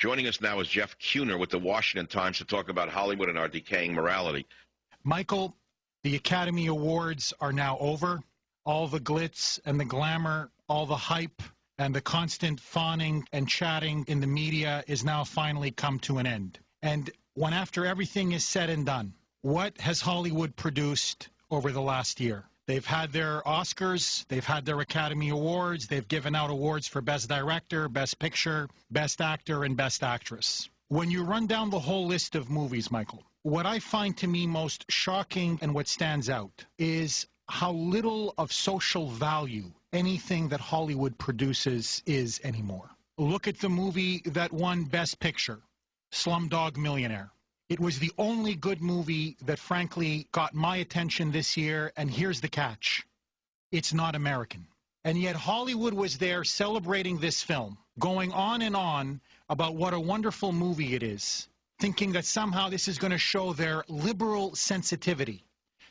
Joining us now is Jeff Kuhner with the Washington Times to talk about Hollywood and our decaying morality. Michael, the Academy Awards are now over. All the glitz and the glamour, all the hype, and the constant fawning and chatting in the media is now finally come to an end. And when after everything is said and done, what has Hollywood produced over the last year? They've had their Oscars, they've had their Academy Awards, they've given out awards for Best Director, Best Picture, Best Actor, and Best Actress. When you run down the whole list of movies, Michael, what I find to me most shocking and what stands out is how little of social value anything that Hollywood produces is anymore. Look at the movie that won Best Picture, Slumdog Millionaire. It was the only good movie that, frankly, got my attention this year, and here's the catch. It's not American. And yet Hollywood was there celebrating this film, going on and on about what a wonderful movie it is, thinking that somehow this is going to show their liberal sensitivity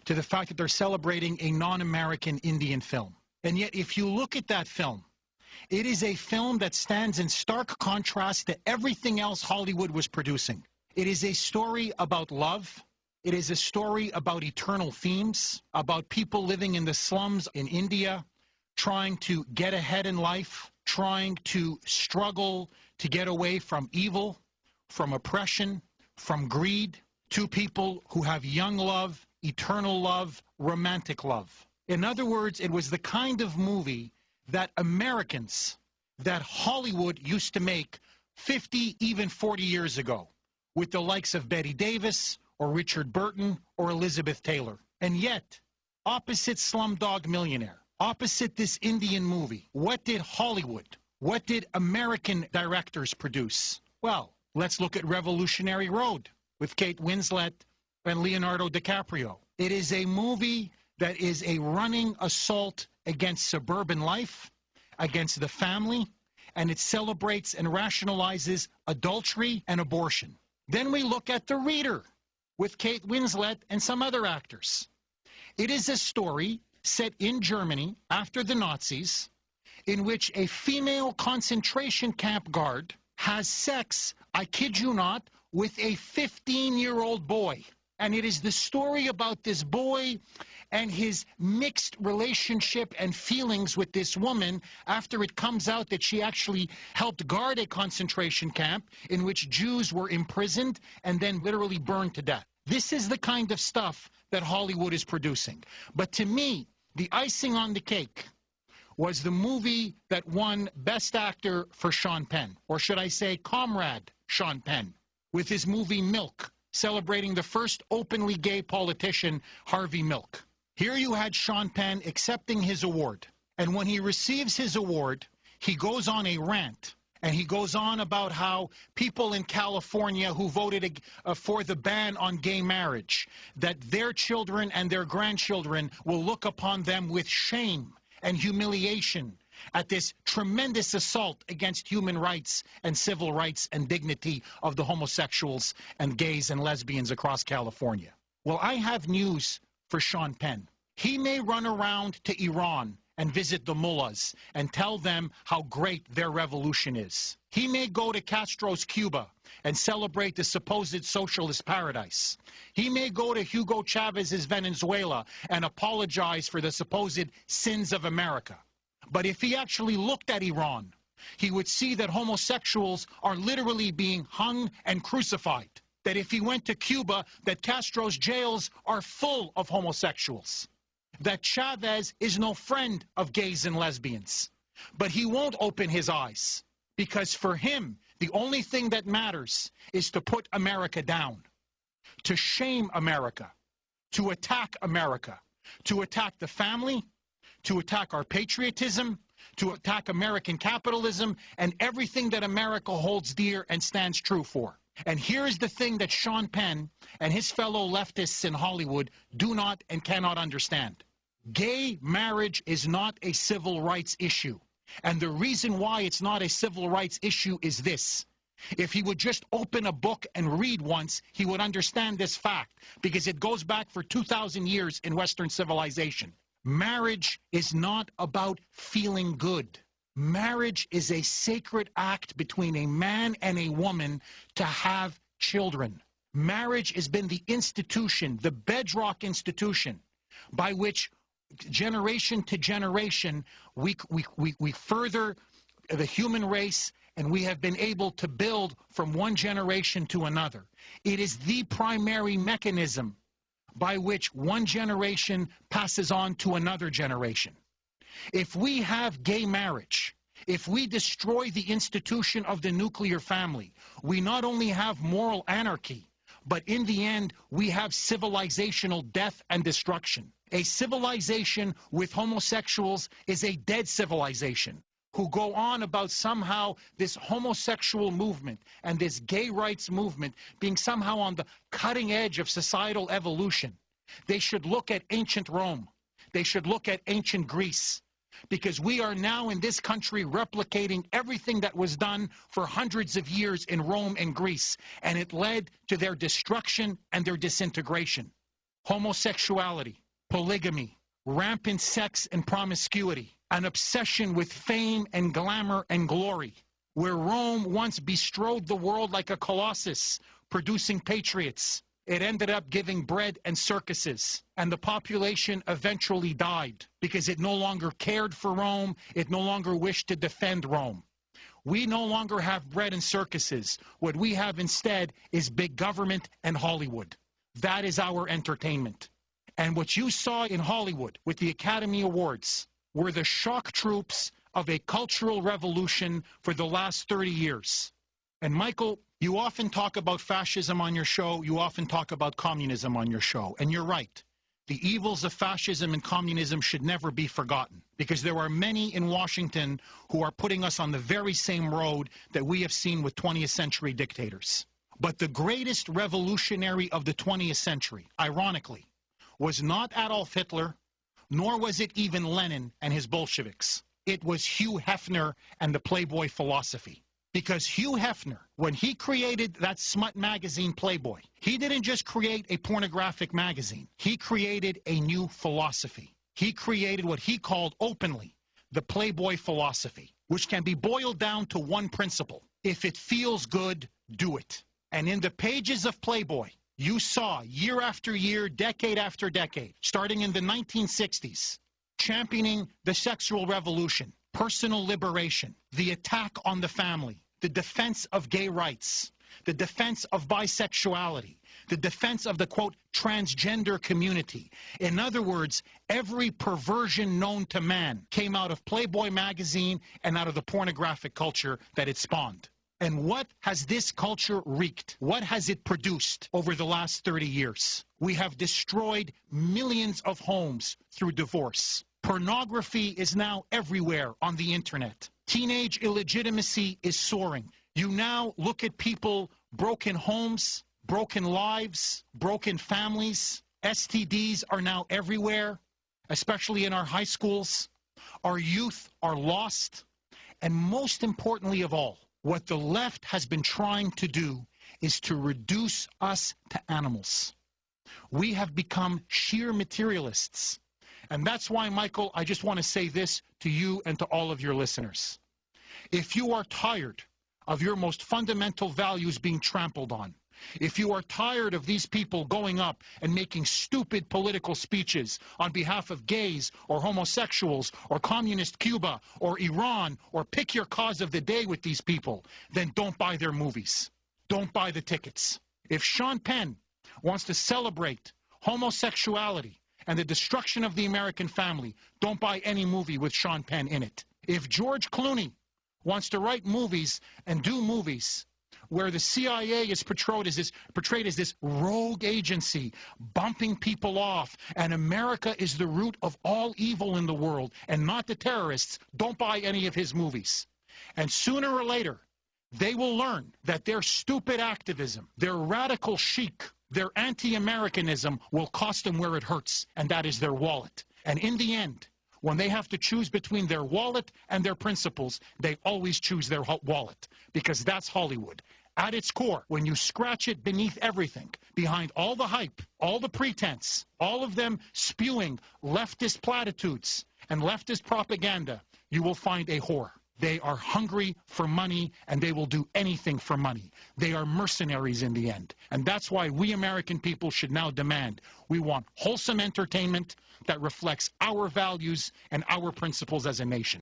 to the fact that they're celebrating a non-American Indian film. And yet, if you look at that film, it is a film that stands in stark contrast to everything else Hollywood was producing. It is a story about love. It is a story about eternal themes, about people living in the slums in India, trying to get ahead in life, trying to struggle to get away from evil, from oppression, from greed, to people who have young love, eternal love, romantic love. In other words, it was the kind of movie that Americans, that Hollywood used to make 50, even 40 years ago, with the likes of Bette Davis or Richard Burton or Elizabeth Taylor. And yet, opposite Slumdog Millionaire, opposite this Indian movie, what did Hollywood, what did American directors produce? Well, let's look at Revolutionary Road with Kate Winslet and Leonardo DiCaprio. It is a movie that is a running assault against suburban life, against the family, and it celebrates and rationalizes adultery and abortion. Then we look at The Reader with Kate Winslet and some other actors. It is a story set in Germany after the Nazis in which a female concentration camp guard has sex, I kid you not, with a 15-year-old boy. And it is the story about this boy and his mixed relationship and feelings with this woman after it comes out that she actually helped guard a concentration camp in which Jews were imprisoned and then literally burned to death. This is the kind of stuff that Hollywood is producing. But to me, the icing on the cake was the movie that won Best Actor for Sean Penn, or should I say Comrade Sean Penn, with his movie Milk, celebrating the first openly gay politician, Harvey Milk. Here you had Sean Penn accepting his award. And when he receives his award, he goes on a rant. And he goes on about how people in California who voted for the ban on gay marriage, that their children and their grandchildren will look upon them with shame and humiliation at this tremendous assault against human rights and civil rights and dignity of the homosexuals and gays and lesbians across California. Well, I have news for Sean Penn. He may run around to Iran and visit the mullahs and tell them how great their revolution is. He may go to Castro's Cuba and celebrate the supposed socialist paradise. He may go to Hugo Chavez's Venezuela and apologize for the supposed sins of America. But if he actually looked at Iran, he would see that homosexuals are literally being hung and crucified. That if he went to Cuba, that Castro's jails are full of homosexuals. That Chavez is no friend of gays and lesbians. But he won't open his eyes, because for him, the only thing that matters is to put America down, to shame America, to attack America, to attack the family, to attack our patriotism, to attack American capitalism, and everything that America holds dear and stands true for. And here is the thing that Sean Penn and his fellow leftists in Hollywood do not and cannot understand. Gay marriage is not a civil rights issue. And the reason why it's not a civil rights issue is this. If he would just open a book and read once, he would understand this fact, because it goes back for 2,000 years in Western civilization. Marriage is not about feeling good. Marriage is a sacred act between a man and a woman to have children. Marriage has been the institution, the bedrock institution, by which generation to generation we further the human race, and we have been able to build from one generation to another. It is the primary mechanism by which one generation passes on to another generation. If we have gay marriage, if we destroy the institution of the nuclear family, we not only have moral anarchy, but in the end, we have civilizational death and destruction. A civilization with homosexuals is a dead civilization, who go on about somehow this homosexual movement and this gay rights movement being somehow on the cutting edge of societal evolution. They should look at ancient Rome. They should look at ancient Greece. Because we are now in this country replicating everything that was done for hundreds of years in Rome and Greece, and it led to their destruction and their disintegration. Homosexuality, polygamy, rampant sex and promiscuity, an obsession with fame and glamour and glory, where Rome once bestrode the world like a colossus, producing patriots. It ended up giving bread and circuses, and the population eventually died because it no longer cared for Rome, it no longer wished to defend Rome. We no longer have bread and circuses. What we have instead is big government and Hollywood. That is our entertainment. And what you saw in Hollywood with the Academy Awards were the shock troops of a cultural revolution for the last 30 years. And Michael, you often talk about fascism on your show. You often talk about communism on your show. And you're right. The evils of fascism and communism should never be forgotten, because there are many in Washington who are putting us on the very same road that we have seen with 20th century dictators. But the greatest revolutionary of the 20th century, ironically, was not Adolf Hitler, nor was it even Lenin and his Bolsheviks. It was Hugh Hefner and the Playboy philosophy. Because Hugh Hefner, when he created that smut magazine Playboy, he didn't just create a pornographic magazine. He created a new philosophy. He created what he called openly the Playboy philosophy, which can be boiled down to one principle. If it feels good, do it. And in the pages of Playboy, you saw year after year, decade after decade, starting in the 1960s, championing the sexual revolution, personal liberation, the attack on the family, the defense of gay rights, the defense of bisexuality, the defense of the, quote, transgender community. In other words, every perversion known to man came out of Playboy magazine and out of the pornographic culture that it spawned. And what has this culture wreaked? What has it produced over the last 30 years? We have destroyed millions of homes through divorce. Pornography is now everywhere on the internet. Teenage illegitimacy is soaring. You now look at people, broken homes, broken lives, broken families. STDs are now everywhere, especially in our high schools. Our youth are lost. And most importantly of all, what the left has been trying to do is to reduce us to animals. We have become sheer materialists. And that's why, Michael, I just want to say this to you and to all of your listeners. If you are tired of your most fundamental values being trampled on, if you are tired of these people going up and making stupid political speeches on behalf of gays or homosexuals or communist Cuba or Iran, or pick your cause of the day with these people, then don't buy their movies. Don't buy the tickets. If Sean Penn wants to celebrate homosexuality and the destruction of the American family, don't buy any movie with Sean Penn in it. If George Clooney wants to write movies and do movies where the CIA is portrayed as this rogue agency, bumping people off, and America is the root of all evil in the world and not the terrorists, don't buy any of his movies. And sooner or later, they will learn that their stupid activism, their radical chic, their anti-Americanism will cost them where it hurts, and that is their wallet. And in the end, when they have to choose between their wallet and their principles, they always choose their wallet, because that's Hollywood. At its core, when you scratch it beneath everything, behind all the hype, all the pretense, all of them spewing leftist platitudes and leftist propaganda, you will find a whore. They are hungry for money, and they will do anything for money. They are mercenaries in the end. And that's why we American people should now demand we want wholesome entertainment that reflects our values and our principles as a nation.